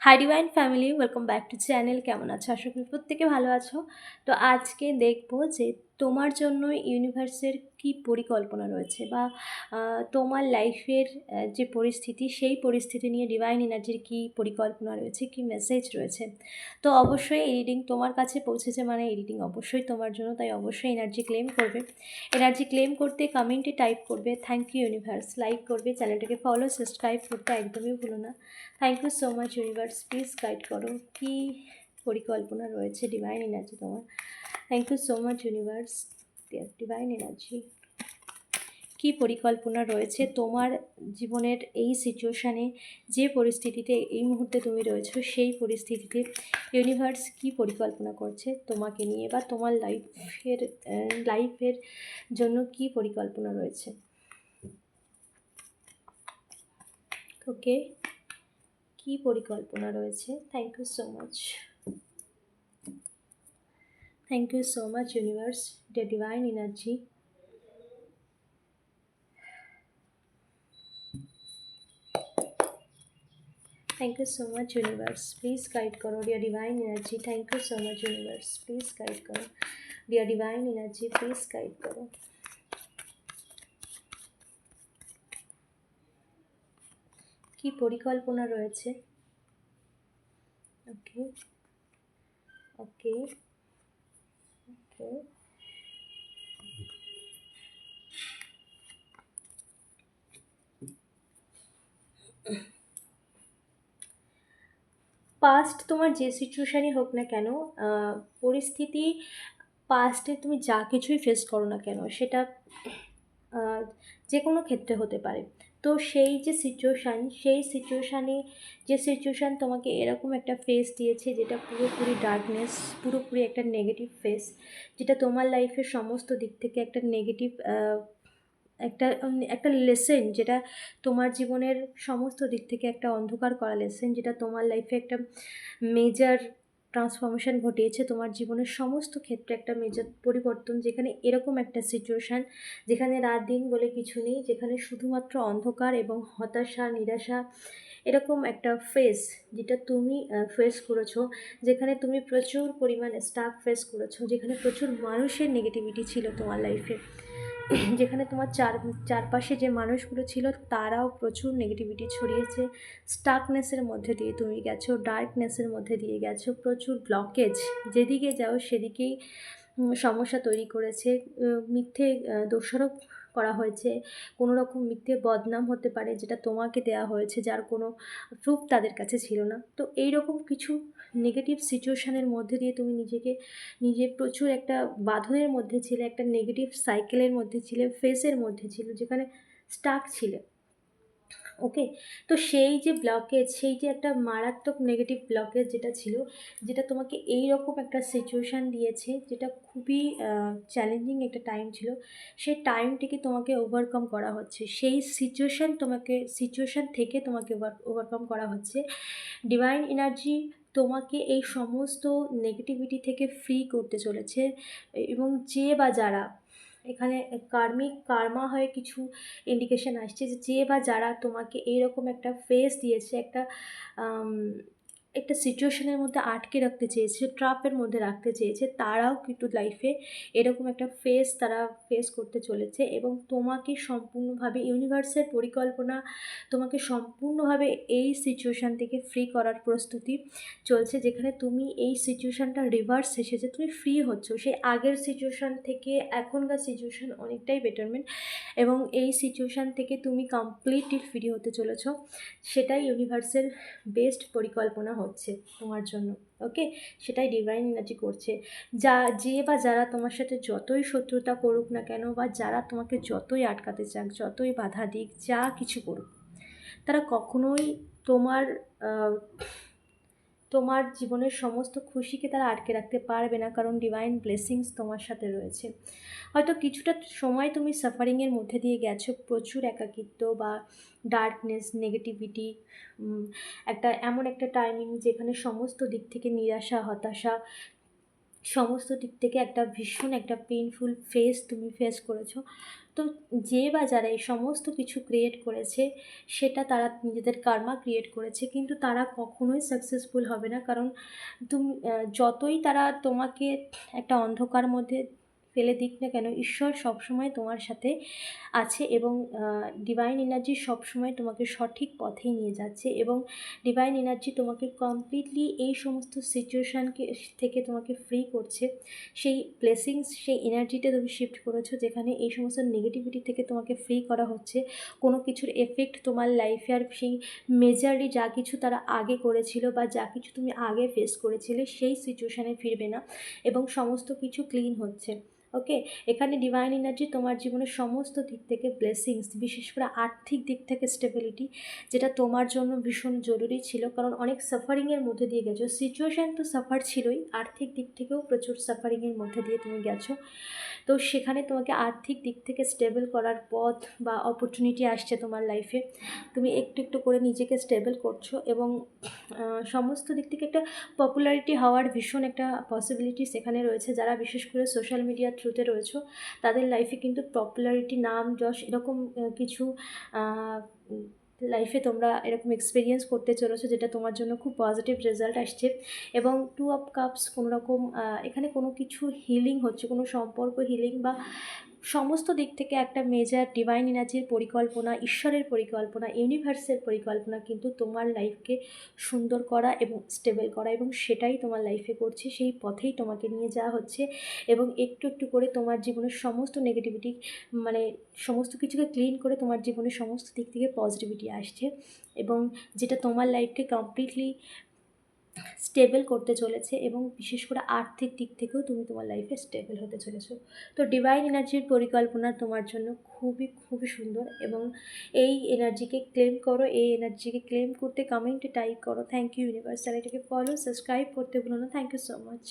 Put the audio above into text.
Hi divine family, welcome back to channel. কেমন আছো? আশা করি প্রত্যেকে ভালো আছো। তো আজকে দেখবো যে তোমার জন্য ইউনিভার্সের কি পরিকল্পনা রয়েছে, বা তোমার লাইফের যে পরিস্থিতি, সেই পরিস্থিতি নিয়ে ডিভাইন এনার্জির কি পরিকল্পনা রয়েছে, কি মেসেজ রয়েছে। তো অবশ্যই এই রিডিং তোমার কাছে পৌঁছেছে মানে এই রিডিং অবশ্যই তোমার জন্য, তাই অবশ্যই এনার্জি ক্লেম করবে। এনার্জি ক্লেম করতে কমেন্টে টাইপ করবে থ্যাংক ইউ ইউনিভার্স, লাইক করবে, চ্যানেলটাকে ফলো সাবস্ক্রাইব করতে একদমই ভুলো না। Thank you so much universe, please guide করো কি পরিকল্পনা রয়েছে ডিভাইন এনার্জি তোমার। Thank you so much universe, divine energy কি পরিকল্পনা রয়েছে তোমার জীবনের এই সিচুয়েশানে, যে পরিস্থিতিতে এই মুহূর্তে তুমি রয়েছো, সেই পরিস্থিতিতে ইউনিভার্স কি পরিকল্পনা করছে তোমাকে নিয়ে, বা তোমার লাইফের জন্য কি পরিকল্পনা রয়েছে। ওকে, কি পরিকল্পনা রয়েছে। Thank you so much, thank you so much universe, the divine energy. Thank you so much universe, please guide করো dear divine energy. Thank you so much universe, please guide করো dear divine energy, please guide করো। কি পরিকল্পনা রয়েছে। ওকে ওকে ওকে, past তোমার যে সিচুয়েশানই হোক না কেন, পরিস্থিতি, পাস্টে তুমি যা কিছুই ফেস করো না কেন, সেটা যে কোনো ক্ষেত্রে হতে পারে। তো সেই যে সিচুয়েশান, সেই সিচুয়েশানে যে সিচুয়েশান তোমাকে এরকম একটা ফেস দিয়েছে, যেটা পুরোপুরি ডার্কনেস, পুরোপুরি একটা নেগেটিভ ফেস, যেটা তোমার লাইফের সমস্ত দিক থেকে একটা নেগেটিভ একটা একটা লেসেন, যেটা তোমার জীবনের সমস্ত দিক থেকে একটা অন্ধকার করা লেসেন, যেটা তোমার লাইফে একটা মেজর ট্রান্সফরমেশন ঘটিয়েছে, তোমার জীবনের সমস্ত ক্ষেত্রে একটা মেজর পরিবর্তন। যেখানে এরকম একটা সিচুয়েশান, যেখানে রাত দিন বলে কিছু নেই, যেখানে শুধুমাত্র অন্ধকার এবং হতাশা, নিরাশা, এরকম একটা ফেস যেটা তুমি ফেস করেছো, যেখানে তুমি প্রচুর পরিমাণে স্টাক ফেস করেছো, যেখানে প্রচুর মানুষের নেগেটিভিটি ছিল তোমার লাইফে, যেখানে তোমার চারপাশে যে মানুষগুলো ছিল তারাও প্রচুর নেগেটিভিটি ছড়িয়েছে। স্টাকনেসের মধ্যে দিয়ে তুমি গেছো, ডার্কনেসের মধ্যে দিয়ে গেছো, প্রচুর ব্লকেজ, যেদিকে যাও সেদিকেই সমস্যা তৈরি করেছে। মিথ্যে দোষারোপ করা হয়েছে, কোনো রকম মিথ্যে বদনাম হতে পারে, যেটা তোমাকে দেওয়া হয়েছে, যার কোনো প্রুফ তাদের কাছে ছিল না। তো এই রকম কিছু নেগেটিভ সিচুয়েশানের মধ্যে দিয়ে তুমি নিজে প্রচুর একটা বাঁধনের মধ্যে ছিলে, একটা নেগেটিভ সাইকেলের মধ্যে ছিলে, ফেসের মধ্যে ছিল, যেখানে স্টাক ছিলে। ওকে, তো সেই যে ব্লকেজ, সেই যে একটা মারাত্মক নেগেটিভ ব্লকেজ যেটা ছিল, যেটা তোমাকে এই রকম একটা সিচুয়েশান দিয়েছে, যেটা খুবই চ্যালেঞ্জিং একটা টাইম ছিল, সেই টাইমটিকে তোমাকে ওভারকাম করা হচ্ছে, সেই সিচুয়েশান থেকে তোমাকে ওভারকাম করা হচ্ছে। ডিভাইন এনার্জি তোমাকে এই সমস্ত নেগেটিভিটি থেকে ফ্রি করতে চলেছে। এবং যে বা যারা এখানে কার্মা হয়ে কিছু ইন্ডিকেশন আসছে, যে বা যারা তোমাকে এইরকম একটা ফেস দিয়েছে, একটা সিচুয়েশনের মধ্যে আটকে রাখতে চেয়েছে, ট্রাপের মধ্যে রাখতে চেয়েছে, তারাও কিন্তু লাইফে এরকম একটা ফেস তারা ফেস করতে চলেছে। এবং তোমাকে সম্পূর্ণভাবে ইউনিভার্সের পরিকল্পনা, তোমাকে সম্পূর্ণভাবে এই সিচুয়েশান থেকে ফ্রি করার প্রস্তুতি চলছে, যেখানে তুমি এই সিচুয়েশানটা রিভার্স এসেছে, তুমি ফ্রি হচ্ছ সেই আগের সিচুয়েশান থেকে। এখনকার সিচুয়েশান অনেকটাই বেটারমেন্ট, এবং এই সিচুয়েশান থেকে তুমি কমপ্লিটলি ফ্রি হতে চলেছ। সেটাই ইউনিভার্সের বেস্ট পরিকল্পনা হচ্ছে তোমার জন্য। ওকে, সেটাই ডিভাইন এনার্জি করছে। যে বা যারা তোমার সাথে যতই শত্রুতা করুক না কেন, বা যারা তোমাকে যতই আটকাতে চাক, যতই বাধা দিক, যা কিছু করুক, তারা কখনোই তোমার তোমার জীবনের সমস্ত খুশিকে তারা আটকে রাখতে পারবে না, কারণ ডিভাইন ব্লেসিংস তোমার সাথে রয়েছে। হয়তো কিছুটা সময় তুমি সাফারিংয়ের মধ্যে দিয়ে গেছো, প্রচুর একাকিত্ব বা ডার্কনেস, নেগেটিভিটি, এমন একটা টাইমিং যেখানে সমস্ত দিক থেকে নিরাশা, হতাশা, সমস্ত দিক থেকে একটা ভীষণ একটা পেইনফুল ফেজ তুমি ফেস করেছো। তো যে বা যারা এই সমস্ত কিছু ক্রিয়েট করেছে, সেটা তারা নিজেদের কার্মা ক্রিয়েট করেছে, কিন্তু তারা কখনোই সাকসেসফুল হবে না। কারণ তুমি যতই তারা তোমাকে একটা অন্ধকার মধ্যে ফেলে দিক না কেন, ঈশ্বর সবসময় তোমার সাথে আছে, এবং ডিভাইন এনার্জি সবসময় তোমাকে সঠিক পথেই নিয়ে যাচ্ছে, এবং ডিভাইন এনার্জি তোমাকে কমপ্লিটলি এই সমস্ত সিচুয়েশানকে থেকে তোমাকে ফ্রি করছে। সেই ব্লেসিংস, সেই এনার্জিতে তুমি শিফট করেছো, যেখানে এই সমস্ত নেগেটিভিটি থেকে তোমাকে ফ্রি করা হচ্ছে। কোনো কিছুর এফেক্ট তোমার লাইফে আর সেই মেজরলি যা কিছু তারা আগে করেছিল বা যা কিছু তুমি আগে ফেস করেছিলে সেই সিচুয়েশানে ফিরবে না, এবং সমস্ত কিছু ক্লিন হচ্ছে। ওকে, এখানে ডিভাইন এনার্জি তোমার জীবনের সমস্ত দিক থেকে ব্লেসিংস, বিশেষ করে আর্থিক দিক থেকে স্টেবিলিটি, যেটা তোমার জন্য ভীষণ জরুরি ছিল। কারণ অনেক সাফারিংয়ের মধ্যে দিয়ে গেছো, সিচুয়েশান তো সাফার ছিলই, আর্থিক দিক থেকেও প্রচুর সাফারিংয়ের মধ্যে দিয়ে তুমি গেছো। তো সেখানে তোমাকে আর্থিক দিক থেকে স্টেবল করার পথ বা অপরচুনিটি আসছে তোমার লাইফে। তুমি একটু একটু করে নিজেকে স্টেবল করছো, এবং সমস্ত দিক থেকে একটা পপুলারিটি হওয়ার ভীষণ একটা পসিবিলিটি সেখানে রয়েছে। যারা বিশেষ করে সোশ্যাল মিডিয়ার থ্রুতে রয়েছো, তাদের লাইফে কিন্তু পপুলারিটি, নাম যশ এরকম কিছু লাইফে তোমরা এরকম এক্সপিরিয়েন্স করতে চলেছো, যেটা তোমার জন্য খুব পজিটিভ রেজাল্ট আসছে। এবং 2 অফ কাপস কোনো রকম এখানে কোনো কিছু হিলিং হচ্ছে, কোনো সম্পর্ক হিলিং বা সমস্ত দিক থেকে একটা মেজর ডিভাইন এনার্জির পরিকল্পনা, ঈশ্বরের পরিকল্পনা, ইউনিভার্সের পরিকল্পনা কিন্তু তোমার লাইফকে সুন্দর করা এবং স্টেবল করা, এবং সেটাই তোমার লাইফে করছে, সেই পথেই তোমাকে নিয়ে যাওয়া হচ্ছে। এবং একটু একটু করে তোমার জীবনের সমস্ত নেগেটিভিটি, মানে সমস্ত কিছুকে ক্লিন করে তোমার জীবনের সমস্ত দিক থেকে পজিটিভিটি আসছে, এবং যেটা তোমার লাইফকে কমপ্লিটলি স্টেবল করতে চলেছে, এবং বিশেষ করে আর্থিক দিক থেকেও তুমি তোমার লাইফে স্টেবল হতে চলেছো। তো ডিভাইন এনার্জির পরিকল্পনা তোমার জন্য খুবই খুবই সুন্দর, এবং এই এনার্জিকে ক্লেম করো, এই এনার্জিকে ক্লেম করতে কমেন্টে টাইপ করো থ্যাংক ইউ ইউনিভার্স। চ্যানেলটাকে ফলো সাবস্ক্রাইব করতে ভুলো না। Thank you so much.